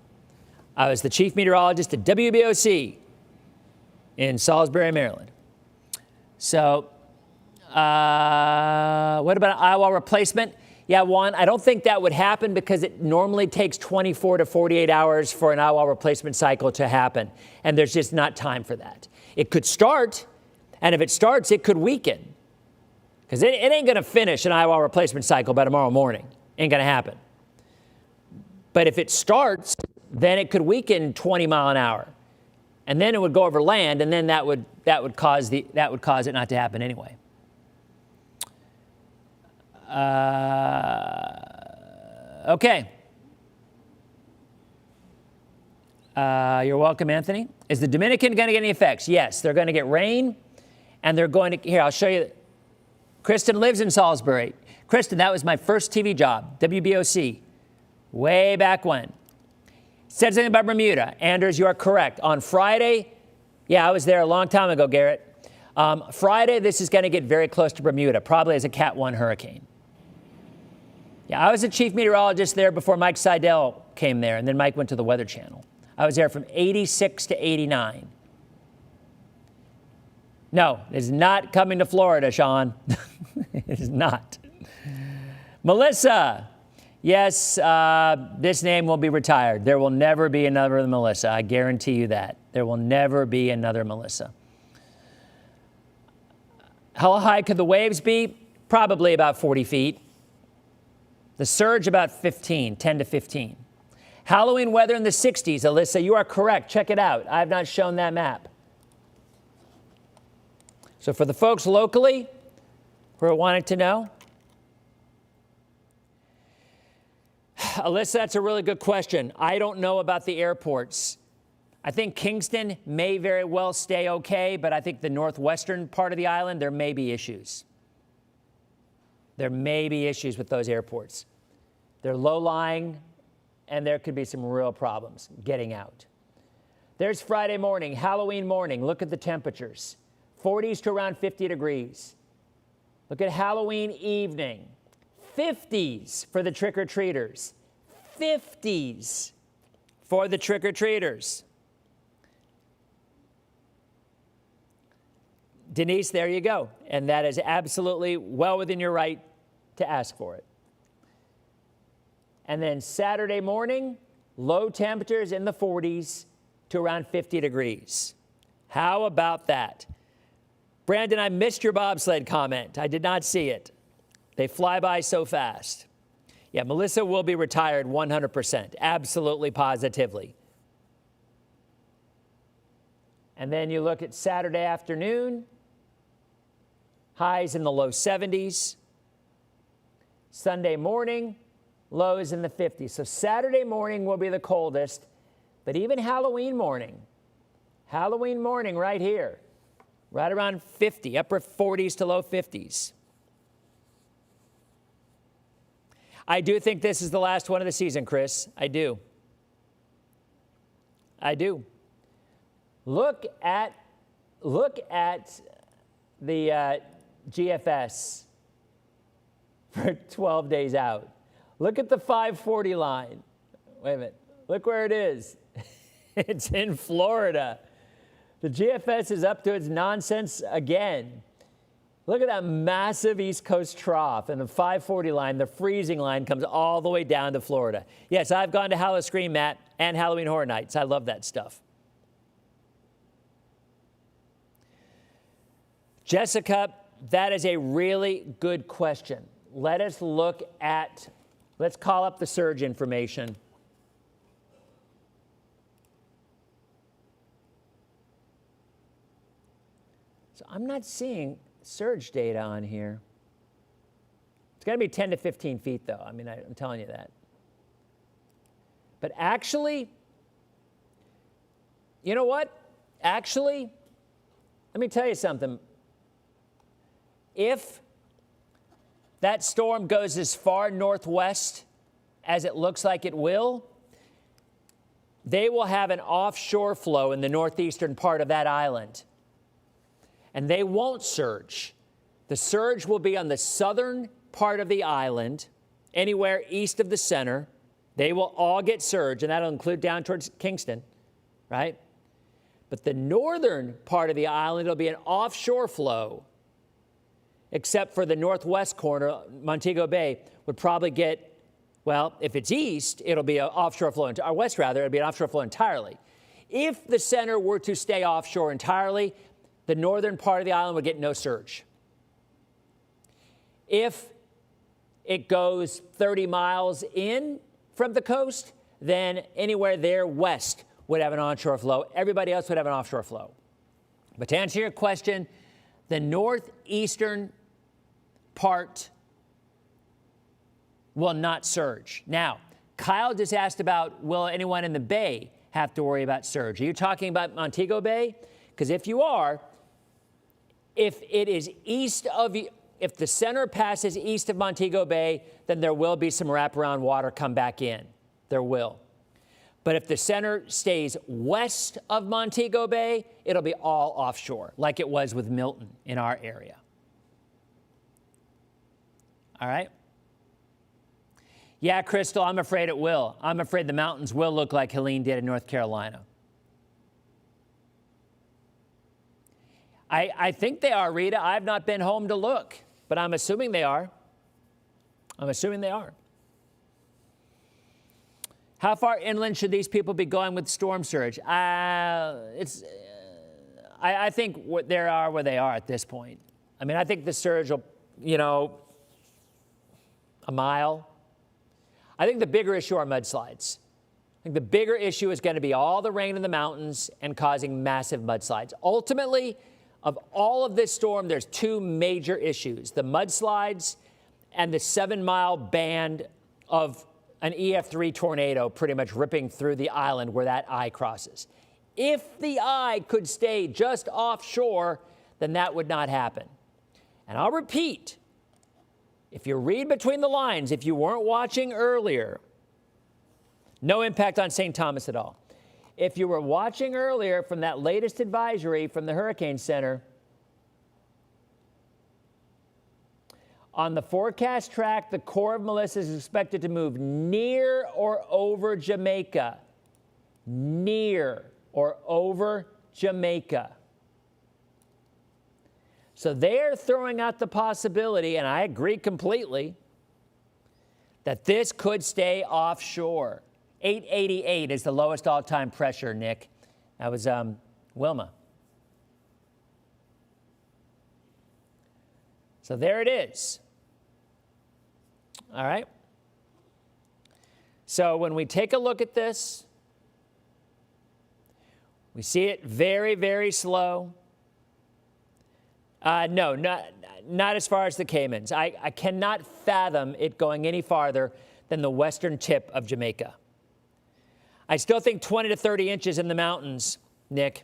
I was the chief meteorologist at WBOC in Salisbury, Maryland. So what about an eyewall replacement? Yeah, Juan, I don't think that would happen because it normally takes 24 to 48 hours for an eyewall replacement cycle to happen. And there's just not time for that. It could start, and if it starts, it could weaken. Because it ain't going to finish an eyewall replacement cycle by tomorrow morning. Ain't going to happen. But if it starts, then it could weaken 20 mile an hour. And then it would go over land, and then that would cause it not to happen anyway. Okay. You're welcome, Anthony. Is the Dominican going to get any effects? Yes, they're going to get rain, and they're going to, here, I'll show you. Kristen lives in Salisbury. Kristen, that was my first TV job, WBOC, way back when. Said something about Bermuda. Anders, you are correct. On Friday, yeah, I was there a long time ago, Garrett. Friday, this is going to get very close to Bermuda, probably as a Cat 1 hurricane. Yeah, I was a chief meteorologist there before Mike Seidel came there, and then Mike went to the Weather Channel. I was there from 86 to 89. No, it's not coming to Florida, Sean. It is not. Melissa. Yes, this name will be retired. There will never be another Melissa. I guarantee you that. There will never be another Melissa. How high could the waves be? Probably about 40 feet. The surge about 10 to 15. Halloween weather in the 60s. Alyssa, you are correct. Check it out. I have not shown that map. So for the folks locally who are wanting to know, Alyssa, that's a really good question. I don't know about the airports. I think Kingston may very well stay okay, but I think the northwestern part of the island, there may be issues. There may be issues with those airports. They're low-lying, and there could be some real problems getting out. There's Friday morning, Halloween morning. Look at the temperatures. 40s to around 50 degrees. Look at Halloween evening. 50s for the trick-or-treaters. 50s for the trick-or-treaters. Denise, there you go. And that is absolutely well within your right to ask for it. And then Saturday morning, low temperatures in the 40s to around 50 degrees. How about that? Brandon, I missed your bobsled comment. I did not see it. They fly by so fast. Yeah, Melissa will be retired 100%, absolutely positively. And then you look at Saturday afternoon, highs in the low 70s. Sunday morning, lows in the 50s. So Saturday morning will be the coldest, but even Halloween morning right here, right around 50, upper 40s to low 50s. I do think this is the last one of the season, Chris. I do. Look at the GFS for 12 days out. Look at the 540 line. Wait a minute. Look where it is. It's in Florida. The GFS is up to its nonsense again. Look at that massive East Coast trough, and the 540 line, the freezing line, comes all the way down to Florida. Yes, I've gone to Howl-O-Scream, Matt, and Halloween Horror Nights. I love that stuff. Jessica, that is a really good question. Let's call up the surge information. So I'm not seeing surge data on here. It's going to be 10 to 15 feet, though. I mean, I'm telling you that. But actually, you know what? Actually, let me tell you something. If that storm goes as far northwest as it looks like it will, they will have an offshore flow in the northeastern part of that island. And they won't surge. The surge will be on the southern part of the island, anywhere east of the center. They will all get surge, and that'll include down towards Kingston, right? But the northern part of the island, it'll be an offshore flow, except for the northwest corner, Montego Bay, would probably get, well, if it's east, it'll be an offshore flow, or west rather, it'll be an offshore flow entirely. If the center were to stay offshore entirely, the northern part of the island would get no surge. If it goes 30 miles in from the coast, then anywhere there west would have an onshore flow. Everybody else would have an offshore flow. But to answer your question, the northeastern part will not surge. Now, Kyle just asked about, will anyone in the Bay have to worry about surge? Are you talking about Montego Bay? Because if you are, if it is east of, if the center passes east of Montego Bay, then there will be some wraparound water come back in. There will. But if the center stays west of Montego Bay, it'll be all offshore, like it was with Milton in our area. All right? Yeah, Crystal, I'm afraid it will. I'm afraid the mountains will look like Helene did in North Carolina. I think they are, Rita. I've not been home to look, but I'm assuming they are. I'm assuming they are. How far inland should these people be going with storm surge? I think they are where they are at this point. I mean, I think the surge will, a mile. I think the bigger issue are mudslides. I think the bigger issue is going to be all the rain in the mountains and causing massive mudslides. Ultimately, of all of this storm, there's two major issues: the mudslides and the 7-mile band of an EF3 tornado pretty much ripping through the island where that eye crosses. If the eye could stay just offshore, then that would not happen. And I'll repeat, if you read between the lines, if you weren't watching earlier, no impact on St. Thomas at all. If you were watching earlier from that latest advisory from the Hurricane Center, on the forecast track, the core of Melissa is expected to move near or over Jamaica. Near or over Jamaica. So they're throwing out the possibility, and I agree completely, that this could stay offshore. 888 is the lowest all-time pressure, Nick. That was Wilma. So there it is. All right. So when we take a look at this, we see it very, very slow. No, not as far as the Caymans. I cannot fathom it going any farther than the western tip of Jamaica. I still think 20 to 30 inches in the mountains, Nick.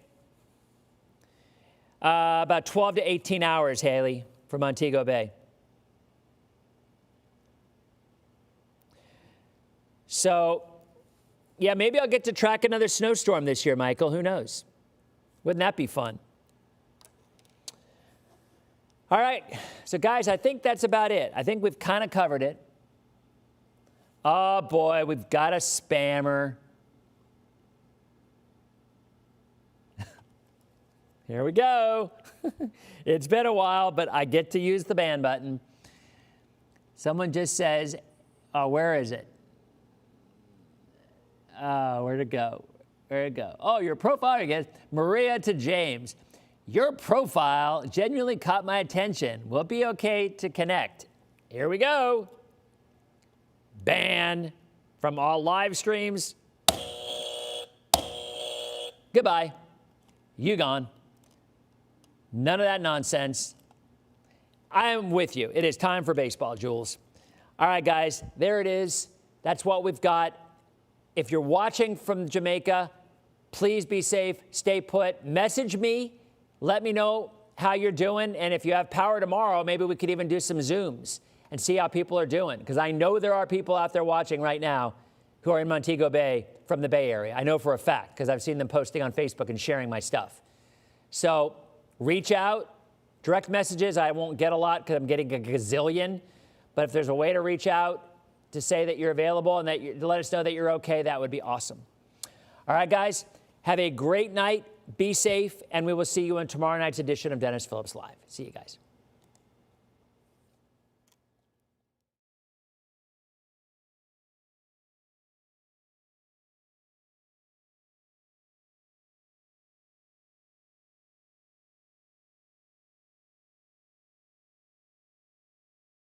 About 12 to 18 hours, Haley, from Montego Bay. So, yeah, maybe I'll get to track another snowstorm this year, Michael. Who knows? Wouldn't that be fun? All right. So, guys, I think that's about it. I think we've kind of covered it. Oh, boy, we've got a spammer. Here we go. It's been a while, but I get to use the ban button. Someone just says, oh, where is it? Where'd it go? Where'd it go? Oh, your profile again. Maria to James. Your profile genuinely caught my attention. Will it be okay to connect? Here we go. Ban from all live streams. Goodbye. You gone. None of that nonsense. I am with you. It is time for baseball, Jules. All right, guys, there it is. That's what we've got. If you're watching from Jamaica, please be safe, stay put. Message me. Let me know how you're doing. And if you have power tomorrow, maybe we could even do some Zooms and see how people are doing. Because I know there are people out there watching right now who are in Montego Bay from the Bay Area. I know for a fact because I've seen them posting on Facebook and sharing my stuff. So reach out, direct messages. I won't get a lot because I'm getting a gazillion. But if there's a way to reach out to say that you're available and that to let us know that you're okay, that would be awesome. All right, guys, have a great night. Be safe, and we will see you in tomorrow night's edition of Dennis Phillips Live. See you guys.